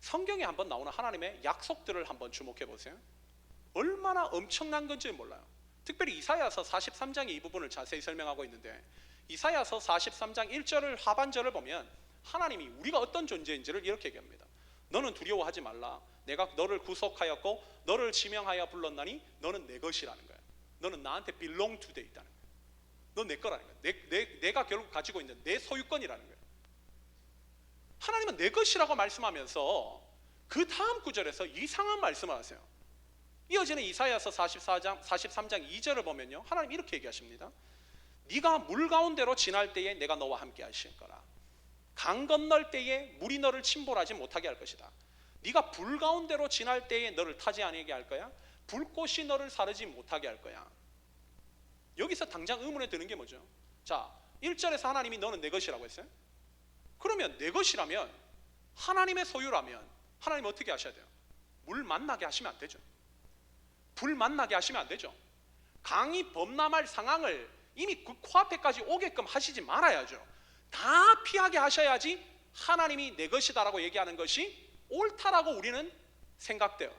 성경에 한번 나오는 하나님의 약속들을 한번 주목해 보세요. 얼마나 엄청난 건지 몰라요. 특별히 이사야서 43장의 이 부분을 자세히 설명하고 있는데 이사야서 43장 1절을 하반절을 보면 하나님이 우리가 어떤 존재인지를 이렇게 얘기합니다. 너는 두려워하지 말라. 내가 너를 구속하였고 너를 지명하여 불렀나니 너는 내 것이라는 거야. 너는 나한테 belong to 돼 있다는 거야. 넌 내 거라는 거야. 내가 결국 가지고 있는 내 소유권이라는 거야. 하나님은 내 것이라고 말씀하면서 그 다음 구절에서 이상한 말씀을 하세요. 이어지는 이사야서 43장 2절을 보면요 하나님 이렇게 얘기하십니다. 네가 물 가운데로 지날 때에 내가 너와 함께 하실 거라. 강 건널 때에 물이 너를 침몰하지 못하게 할 것이다. 네가 불 가운데로 지날 때에 너를 타지 아니하게 할 거야? 불꽃이 너를 사르지 못하게 할 거야. 여기서 당장 의문에 드는 게 뭐죠? 자, 1절에서 하나님이 너는 내 것이라고 했어요. 그러면 내 것이라면, 하나님의 소유라면 하나님 어떻게 하셔야 돼요? 물 만나게 하시면 안 되죠. 불 만나게 하시면 안 되죠. 강이 범람할 상황을 이미 그 코앞에까지 오게끔 하시지 말아야죠. 다 피하게 하셔야지 하나님이 내 것이다라고 얘기하는 것이 옳다라고 우리는 생각돼요.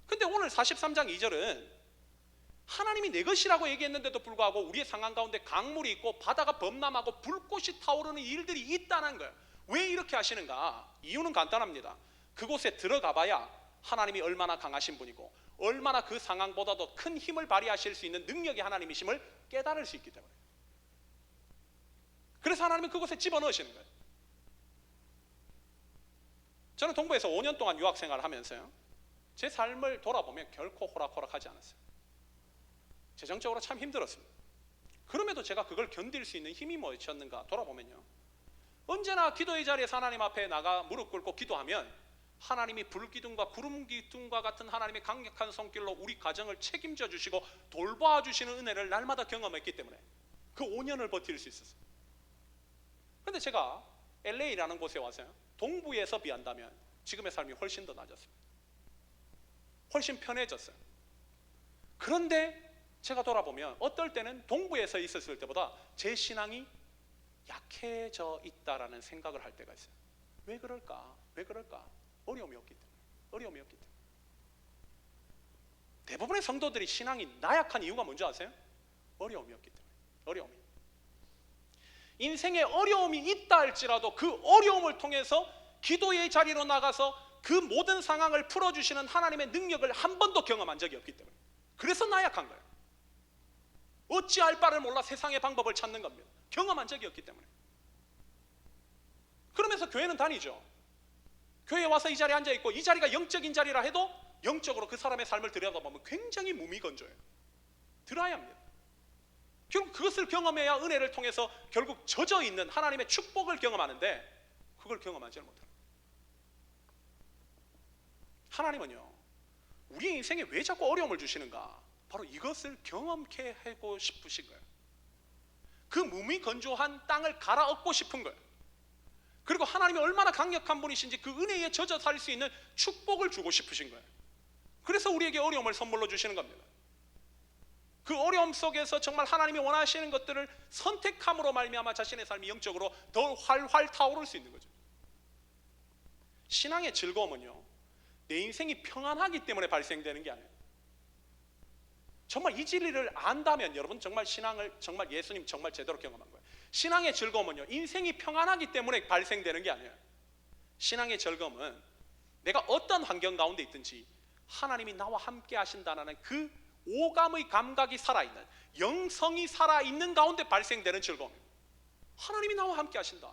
근데 오늘 43장 2절은 하나님이 내 것이라고 얘기했는데도 불구하고 우리의 상황 가운데 강물이 있고 바다가 범람하고 불꽃이 타오르는 일들이 있다는 거예요. 왜 이렇게 하시는가? 이유는 간단합니다. 그곳에 들어가 봐야 하나님이 얼마나 강하신 분이고 얼마나 그 상황보다도 큰 힘을 발휘하실 수 있는 능력이 하나님이심을 깨달을 수 있기 때문에. 그래서 하나님은 그곳에 집어넣으시는 거예요. 저는 동부에서 5년 동안 유학 생활을 하면서요, 제 삶을 돌아보면 결코 호락호락하지 않았어요. 재정적으로 참 힘들었습니다. 그럼에도 제가 그걸 견딜 수 있는 힘이 무엇이었는가 돌아보면요, 언제나 기도의 자리에서 하나님 앞에 나가 무릎 꿇고 기도하면 하나님이 불기둥과 구름기둥과 같은 하나님의 강력한 손길로 우리 가정을 책임져 주시고 돌봐 주시는 은혜를 날마다 경험했기 때문에 그 5년을 버틸 수 있었어요. 그런데 제가 LA라는 곳에 와서요, 동부에서 비한다면 지금의 삶이 훨씬 더 나아졌습니다. 훨씬 편해졌어요. 그런데 제가 돌아보면 어떨 때는 동부에서 있었을 때보다 제 신앙이 약해져 있다라는 생각을 할 때가 있어요. 왜 그럴까? 왜 그럴까? 어려움이 없기 때문에. 어려움이 없기 때문에. 대부분의 성도들이 신앙이 나약한 이유가 뭔지 아세요? 어려움이 없기 때문에. 어려움이. 인생에 어려움이 있다 할지라도 그 어려움을 통해서 기도의 자리로 나가서 그 모든 상황을 풀어주시는 하나님의 능력을 한 번도 경험한 적이 없기 때문에. 그래서 나약한 거예요. 어찌할 바를 몰라 세상의 방법을 찾는 겁니다. 경험한 적이 없기 때문에. 그러면서 교회는 다니죠. 교회에 와서 이 자리에 앉아있고 이 자리가 영적인 자리라 해도 영적으로 그 사람의 삶을 들여다보면 굉장히 무미건조해요. 들어야 합니다. 결국 그것을 경험해야 은혜를 통해서 결국 젖어있는 하나님의 축복을 경험하는데 그걸 경험하지 못해요. 하나님은요, 우리 인생에 왜 자꾸 어려움을 주시는가? 바로 이것을 경험케 하고 싶으신 거예요. 그 무미건조한 땅을 갈아엎고 싶은 거예요. 그리고 하나님이 얼마나 강력한 분이신지 그 은혜에 젖어 살 수 있는 축복을 주고 싶으신 거예요. 그래서 우리에게 어려움을 선물로 주시는 겁니다. 그 어려움 속에서 정말 하나님이 원하시는 것들을 선택함으로 말미암아 자신의 삶이 영적으로 더 활활 타오를 수 있는 거죠. 신앙의 즐거움은요, 내 인생이 평안하기 때문에 발생되는 게 아니에요. 정말 이 진리를 안다면 여러분 정말 신앙을, 정말 예수님 정말 제대로 경험한 거예요. 신앙의 즐거움은요, 인생이 평안하기 때문에 발생되는 게 아니에요. 신앙의 즐거움은 내가 어떤 환경 가운데 있든지 하나님이 나와 함께 하신다는 그 오감의 감각이 살아있는, 영성이 살아있는 가운데 발생되는 즐거움이에요. 하나님이 나와 함께 하신다.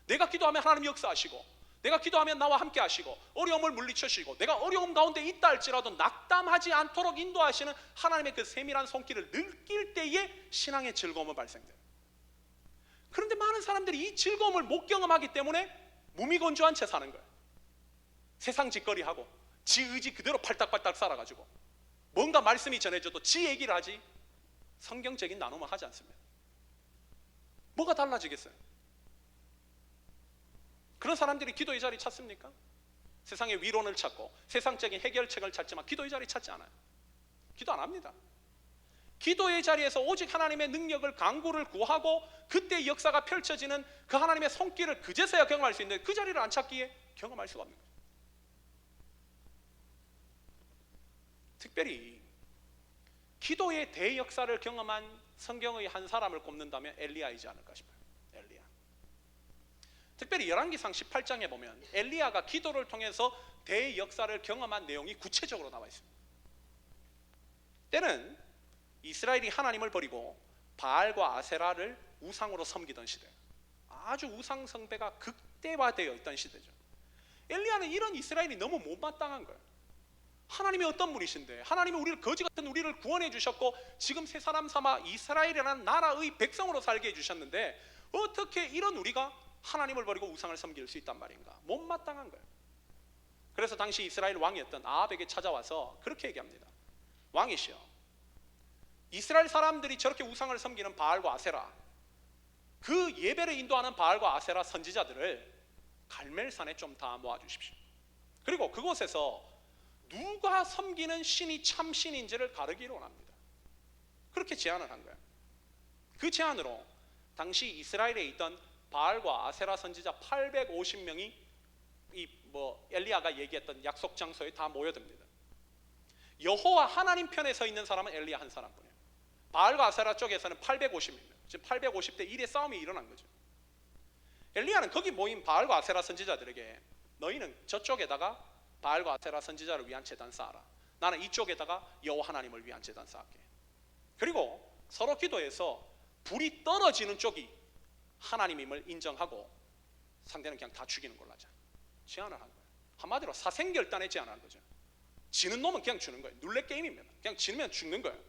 내가 기도하면 하나님이 역사하시고, 내가 기도하면 나와 함께 하시고, 어려움을 물리치시고, 내가 어려움 가운데 있다 할지라도 낙담하지 않도록 인도하시는 하나님의 그 세밀한 손길을 느낄 때에 신앙의 즐거움은 발생돼요. 그런데 많은 사람들이 이 즐거움을 못 경험하기 때문에 무미건조한 채 사는 거예요. 세상 짓거리하고 지 의지 그대로 팔딱팔딱 살아가지고 뭔가 말씀이 전해져도 지 얘기를 하지 성경적인 나눔을 하지 않습니다. 뭐가 달라지겠어요? 그런 사람들이 기도의 자리 찾습니까? 세상의 위론을 찾고 세상적인 해결책을 찾지만 기도의 자리 찾지 않아요. 기도 안 합니다. 기도의 자리에서 오직 하나님의 능력을, 강구를 구하고 그때 역사가 펼쳐지는 그 하나님의 손길을 그제서야 경험할 수 있는데 그 자리를 안 찾기에 경험할 수가 없는 거예요. 특별히 기도의 대역사를 경험한 성경의 한 사람을 꼽는다면 엘리야이지 않을까 싶어요. 엘리야. 특별히 열왕기상 18장에 보면 엘리야가 기도를 통해서 대역사를 경험한 내용이 구체적으로 나와 있습니다. 때는 이스라엘이 하나님을 버리고 바알과 아세라를 우상으로 섬기던 시대예요. 아주 우상 숭배가 극대화되어 있던 시대죠. 엘리야는 이런 이스라엘이 너무 못마땅한 거예요. 하나님이 어떤 분이신데, 하나님이 우리를, 거지 같은 우리를 구원해 주셨고 지금 새 사람 삼아 이스라엘이라는 나라의 백성으로 살게 해주셨는데 어떻게 이런 우리가 하나님을 버리고 우상을 섬길 수 있단 말인가? 못마땅한 거예요. 그래서 당시 이스라엘 왕이었던 아합에게 찾아와서 그렇게 얘기합니다. 왕이시여, 이스라엘 사람들이 저렇게 우상을 섬기는 바알과 아세라, 그 예배를 인도하는 바알과 아세라 선지자들을 갈멜산에 좀 다 모아주십시오. 그리고 그곳에서 누가 섬기는 신이 참 신인지를 가르기를 원합니다. 그렇게 제안을 한 거예요. 그 제안으로 당시 이스라엘에 있던 바알과 아세라 선지자 850명이 엘리야가 얘기했던 약속 장소에 다 모여듭니다. 여호와 하나님 편에 서 있는 사람은 엘리야 한 사람뿐이에요. 바알과 아세라 쪽에서는 850명, 지금 850대 1의 싸움이 일어난 거죠. 엘리야는 거기 모인 바알과 아세라 선지자들에게 너희는 저쪽에다가 바알과 아세라 선지자를 위한 제단 쌓아라. 나는 이쪽에다가 여호와 하나님을 위한 제단 쌓을게. 그리고 서로 기도해서 불이 떨어지는 쪽이 하나님임을 인정하고 상대는 그냥 다 죽이는 걸로 하자. 제안을 한 거예요. 한마디로 사생결단에 제안한 거죠. 지는 놈은 그냥 주는 거예요. 룰렛 게임입니다. 그냥 지면 죽는 거예요.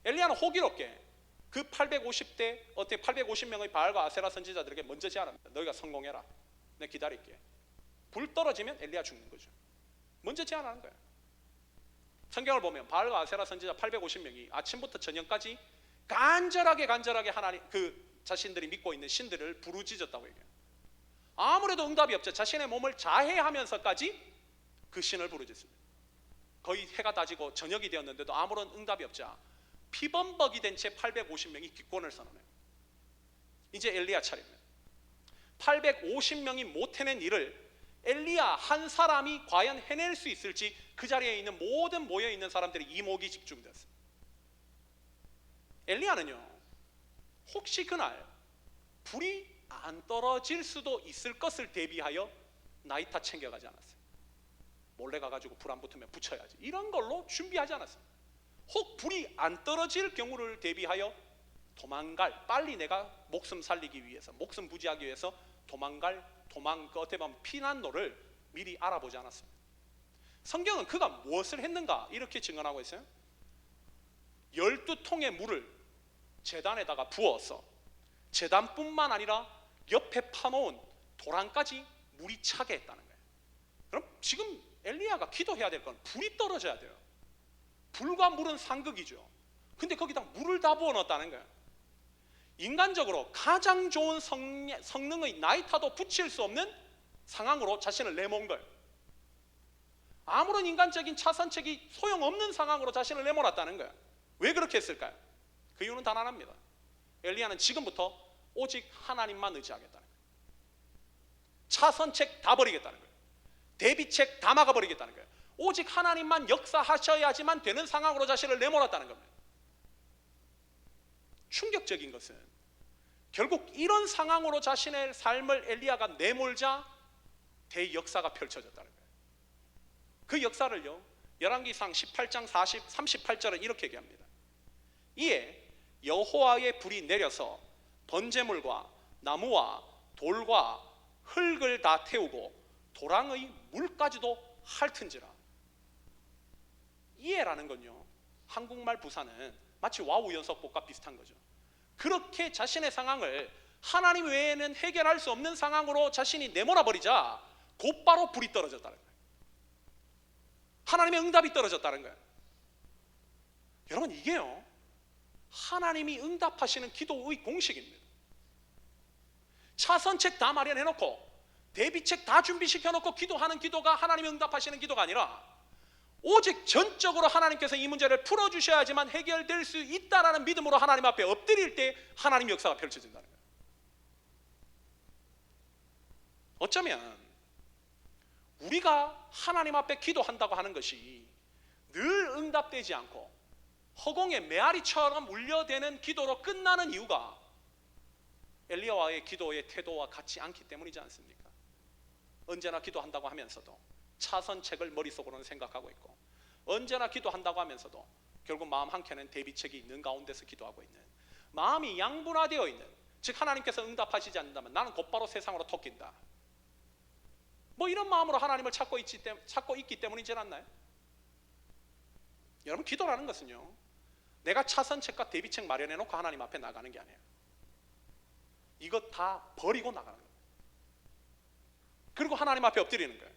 엘리야는 호기롭게 그 850명의 바알과 아세라 선지자들에게 먼저 제안합니다. 너희가 성공해라. 내가 기다릴게. 불 떨어지면 엘리야 죽는 거죠. 먼저 제안하는 거예요. 성경을 보면 바알과 아세라 선지자 850명이 아침부터 저녁까지 간절하게 하나님 그 자신들이 믿고 있는 신들을 부르짖었다고 얘기해요. 아무래도 응답이 없죠. 자신의 몸을 자해하면서까지 그 신을 부르짖습니다. 거의 해가 다지고 저녁이 되었는데도 아무런 응답이 없자 피범벅이 된 채 850명이 기권을 선언해요. 이제 엘리야 차례입니다. 850명이 못 해낸 일을 엘리야 한 사람이 과연 해낼 수 있을지 그 자리에 있는 모든 모여있는 사람들이 이목이 집중되었어요. 엘리야는요, 혹시 그날 불이 안 떨어질 수도 있을 것을 대비하여 나이타 챙겨가지 않았어요. 몰래 가가지고 불 안 붙으면 붙여야지, 이런 걸로 준비하지 않았어요. 혹 불이 안 떨어질 경우를 대비하여 빨리 내가 목숨 살리기 위해서, 목숨 부지하기 위해서 어떻게 보면 피난로를 미리 알아보지 않았습니다. 성경은 그가 무엇을 했는가 이렇게 증언하고 있어요. 12통의 물을 제단에다가 부어서 제단뿐만 아니라 옆에 파놓은 도랑까지 물이 차게 했다는 거예요. 그럼 지금 엘리야가 기도해야 될 건 불이 떨어져야 돼요. 불과 물은 상극이죠. 근데 거기다 물을 다 부어 넣었다는 거예요. 인간적으로 가장 좋은 성능의 나이타도 붙일 수 없는 상황으로 자신을 내몬 거예요. 아무런 인간적인 차선책이 소용없는 상황으로 자신을 내몰았다는 거예요. 왜 그렇게 했을까요? 그 이유는 단 하나입니다. 엘리야는 지금부터 오직 하나님만 의지하겠다는 거예요. 차선책 다 버리겠다는 거예요. 대비책 다 막아버리겠다는 거예요. 오직 하나님만 역사하셔야지만 되는 상황으로 자신을 내몰았다는 겁니다. 충격적인 것은 결국 이런 상황으로 자신의 삶을 엘리야가 내몰자 대역사가 펼쳐졌다는 거예요. 그 역사를요, 열왕기상 18장 38절은 이렇게 얘기합니다. 이에 여호와의 불이 내려서 번제물과 나무와 돌과 흙을 다 태우고 도랑의 물까지도 핥은지라. 이해라는 건요, 한국말 부사는 마치 와우 연속법과 비슷한 거죠. 그렇게 자신의 상황을 하나님 외에는 해결할 수 없는 상황으로 자신이 내몰아버리자 곧바로 불이 떨어졌다는 거예요. 하나님의 응답이 떨어졌다는 거예요. 여러분, 이게요, 하나님이 응답하시는 기도의 공식입니다. 차선책 다 마련해놓고 대비책 다 준비시켜놓고 기도하는 기도가 하나님이 응답하시는 기도가 아니라 오직 전적으로 하나님께서 이 문제를 풀어주셔야지만 해결될 수 있다라는 믿음으로 하나님 앞에 엎드릴 때 하나님 역사가 펼쳐진다는 거예요. 어쩌면 우리가 하나님 앞에 기도한다고 하는 것이 늘 응답되지 않고 허공의 메아리처럼 울려대는 기도로 끝나는 이유가 엘리야와의 기도의 태도와 같지 않기 때문이지 않습니까? 언제나 기도한다고 하면서도 차선책을 머릿속으로는 생각하고 있고, 언제나 기도한다고 하면서도 결국 마음 한켠엔 대비책이 있는 가운데서 기도하고 있는, 마음이 양분화되어 있는, 즉 하나님께서 응답하시지 않는다면 나는 곧바로 세상으로 토낀다, 이런 마음으로 하나님을 찾고 있기 때문이지 않나요? 여러분, 기도라는 것은요, 내가 차선책과 대비책 마련해놓고 하나님 앞에 나가는 게 아니에요. 이것 다 버리고 나가는 거예요. 그리고 하나님 앞에 엎드리는 거예요.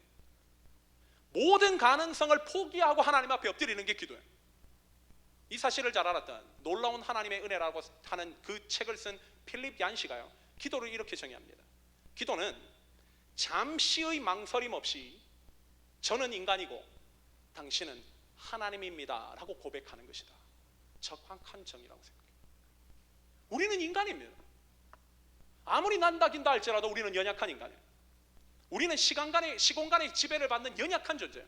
모든 가능성을 포기하고 하나님 앞에 엎드리는 게 기도예요. 이 사실을 잘 알았던 놀라운 하나님의 은혜라고 하는 그 책을 쓴 필립 얀시가요, 기도를 이렇게 정의합니다. 기도는 잠시의 망설임 없이 저는 인간이고 당신은 하나님입니다 라고 고백하는 것이다. 적확한 정의라고 생각해요. 우리는 인간입니다. 아무리 난다긴다 할지라도 우리는 연약한 인간이에요. 우리는 시공간의 지배를 받는 연약한 존재예요.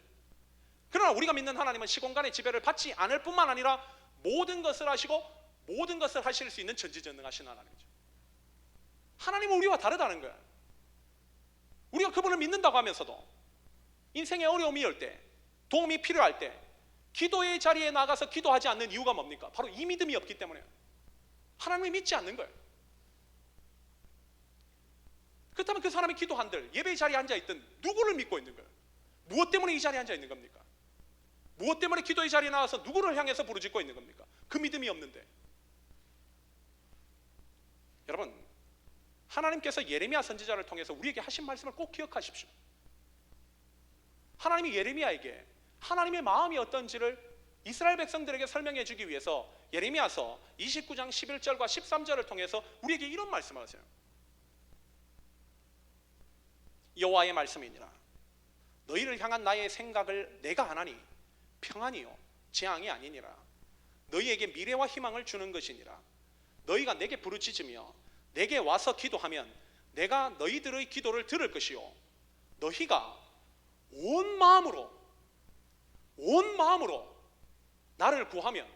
그러나 우리가 믿는 하나님은 시공간의 지배를 받지 않을 뿐만 아니라 모든 것을 하시고 모든 것을 하실 수 있는 전지전능하신 하나님이죠. 하나님은 우리와 다르다는 거예요. 우리가 그분을 믿는다고 하면서도 인생에 어려움이 올 때, 도움이 필요할 때 기도의 자리에 나가서 기도하지 않는 이유가 뭡니까? 바로 이 믿음이 없기 때문에요. 하나님을 믿지 않는 거예요. 그렇다면 그 사람이 기도한들 예배의 자리에 앉아있든 누구를 믿고 있는 거예요? 무엇 때문에 이 자리에 앉아있는 겁니까? 무엇 때문에 기도의 자리에 나와서 누구를 향해서 부르짖고 있는 겁니까? 그 믿음이 없는데. 여러분, 하나님께서 예레미야 선지자를 통해서 우리에게 하신 말씀을 꼭 기억하십시오. 하나님이 예레미야에게 하나님의 마음이 어떤지를 이스라엘 백성들에게 설명해 주기 위해서 예레미야서 29장 11절과 13절을 통해서 우리에게 이런 말씀을 하세요. 여호와의 말씀이니라. 너희를 향한 나의 생각을 내가 아나니 평안이요 재앙이 아니니라. 너희에게 미래와 희망을 주는 것이니라. 너희가 내게 부르짖으며 내게 와서 기도하면 내가 너희들의 기도를 들을 것이요 너희가 온 마음으로 나를 구하면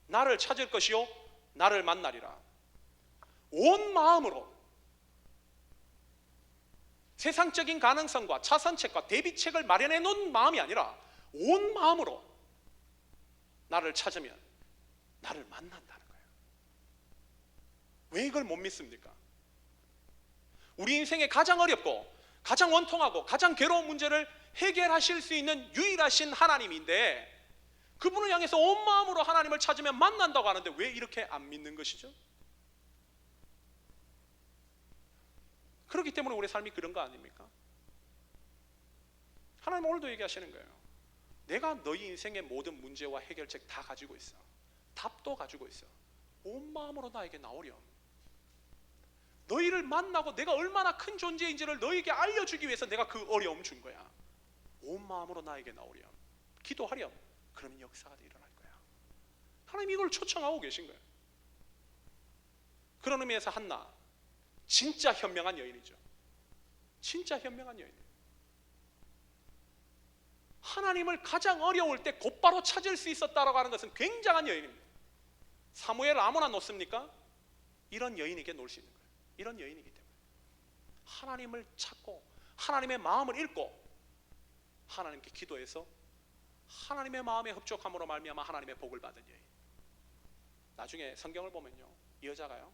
나를 찾을 것이요 나를 만나리라. 온 마음으로. 세상적인 가능성과 차선책과 대비책을 마련해 놓은 마음이 아니라 온 마음으로 나를 찾으면 나를 만난다는 거예요. 왜 이걸 못 믿습니까? 우리 인생에 가장 어렵고 가장 원통하고 가장 괴로운 문제를 해결하실 수 있는 유일하신 하나님인데 그분을 향해서 온 마음으로 하나님을 찾으면 만난다고 하는데 왜 이렇게 안 믿는 것이죠? 그렇기 때문에 우리 삶이 그런 거 아닙니까? 하나님 오늘도 얘기하시는 거예요. 내가 너희 인생의 모든 문제와 해결책 다 가지고 있어. 답도 가지고 있어. 온 마음으로 나에게 나오렴. 너희를 만나고 내가 얼마나 큰 존재인지를 너희에게 알려주기 위해서 내가 그 어려움 준 거야. 온 마음으로 나에게 나오렴. 기도하렴. 그러면 역사가 일어날 거야. 하나님 이걸 초청하고 계신 거예요. 그런 의미에서 한나 진짜 현명한 여인이죠. 진짜 현명한 여인이에요. 하나님을 가장 어려울 때 곧바로 찾을 수 있었다라고 하는 것은 굉장한 여인입니다. 사무엘 아무나 놓습니까? 이런 여인에게 놓을 수 있는 거예요. 이런 여인이기 때문에 하나님을 찾고 하나님의 마음을 읽고 하나님께 기도해서 하나님의 마음에 흡족함으로 말미암아 하나님의 복을 받은 여인. 나중에 성경을 보면요, 이 여자가요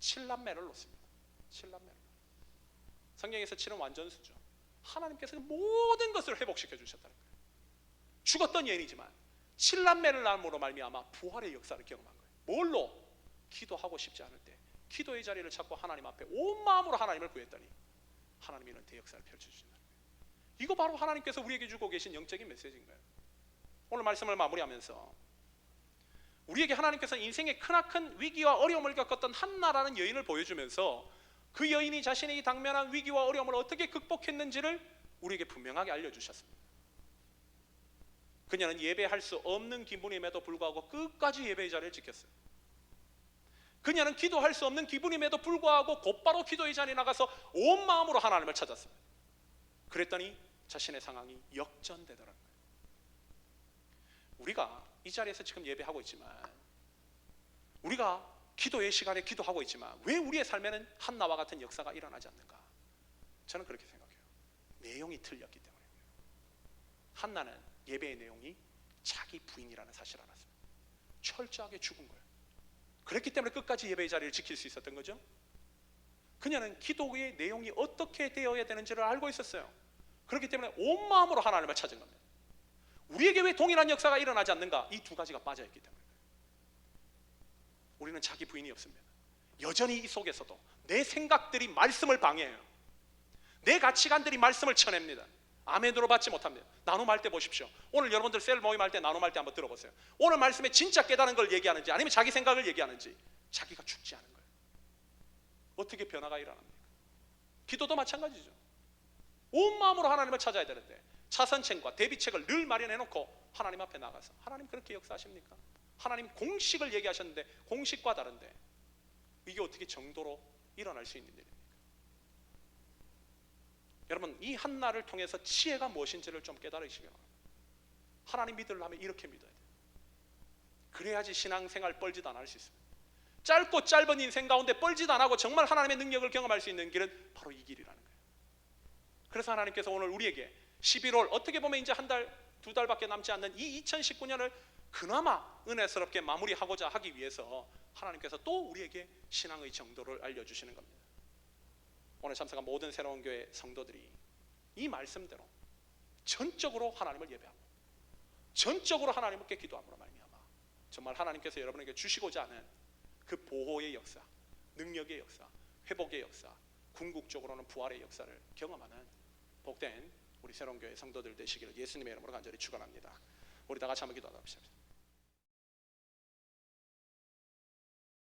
7남매를 놓습니다. 7남매. 성경에서 7은 완전수죠. 하나님께서 모든 것을 회복시켜 주셨다는 거예요. 죽었던 여인이지만 7남매를 낳음으로 말미암아 부활의 역사를 경험한 거예요. 뭘로? 기도하고 싶지 않을 때 기도의 자리를 찾고 하나님 앞에 온 마음으로 하나님을 구했더니 하나님이 이런 대역사를 펼쳐주신다는 거예요. 이거 바로 하나님께서 우리에게 주고 계신 영적인 메시지인 거예요. 오늘 말씀을 마무리하면서 우리에게 하나님께서 인생의 크나큰 위기와 어려움을 겪었던 한나라는 여인을 보여주면서 그 여인이 자신이 당면한 위기와 어려움을 어떻게 극복했는지를 우리에게 분명하게 알려주셨습니다. 그녀는 예배할 수 없는 기분임에도 불구하고 끝까지 예배의 자리를 지켰어요. 그녀는 기도할 수 없는 기분임에도 불구하고 곧바로 기도의 자리에 나가서 온 마음으로 하나님을 찾았습니다. 그랬더니 자신의 상황이 역전되더라는 거예요. 우리가 이 자리에서 지금 예배하고 있지만, 우리가 기도의 시간에 기도하고 있지만 왜 우리의 삶에는 한나와 같은 역사가 일어나지 않는가? 저는 그렇게 생각해요. 내용이 틀렸기 때문입니다. 한나는 예배의 내용이 자기 부인이라는 사실을 알았습니다. 철저하게 죽은 거예요. 그랬기 때문에 끝까지 예배의 자리를 지킬 수 있었던 거죠. 그녀는 기도의 내용이 어떻게 되어야 되는지를 알고 있었어요. 그렇기 때문에 온 마음으로 하나님을 찾은 겁니다. 우리에게 왜 동일한 역사가 일어나지 않는가? 이 두 가지가 빠져있기 때문에. 우리는 자기 부인이 없습니다. 여전히 이 속에서도 내 생각들이 말씀을 방해해요. 내 가치관들이 말씀을 쳐냅니다. 아멘으로 받지 못합니다. 나눔할 때 보십시오. 오늘 여러분들 셀 모임할 때 나눔할 때 한번 들어보세요. 오늘 말씀에 진짜 깨달은 걸 얘기하는지 아니면 자기 생각을 얘기하는지 자기가 죽지 않은 거예요. 어떻게 변화가 일어납니까? 기도도 마찬가지죠. 온 마음으로 하나님을 찾아야 되는데 차선책과 대비책을 늘 마련해놓고 하나님 앞에 나가서 하나님 그렇게 역사하십니까? 하나님 공식을 얘기하셨는데 공식과 다른데 이게 어떻게 정도로 일어날 수 있는 일입니까? 여러분 이 한날을 통해서 지혜가 무엇인지를 좀 깨달으시기 바랍니다. 하나님 믿으려면 이렇게 믿어야 돼요. 그래야지 신앙생활 뻘짓 안 할 수 있습니다. 짧고 짧은 인생 가운데 뻘짓 안 하고 정말 하나님의 능력을 경험할 수 있는 길은 바로 이 길이라는 거예요. 그래서 하나님께서 오늘 우리에게 11월 어떻게 보면 이제 한 달, 두 달밖에 남지 않는 이 2019년을 그나마 은혜스럽게 마무리하고자 하기 위해서 하나님께서 또 우리에게 신앙의 정도를 알려주시는 겁니다. 오늘 참석한 모든 새로운 교회 성도들이 이 말씀대로 전적으로 하나님을 예배하고 전적으로 하나님께 기도함으로 말미암아 정말 하나님께서 여러분에게 주시고자 하는 그 보호의 역사, 능력의 역사, 회복의 역사, 궁극적으로는 부활의 역사를 경험하는 복된 우리 새로운 교회 성도들 되시기를 예수님의 이름으로 간절히 축원합니다. 우리 다 같이 한번 기도하도록 하십시오.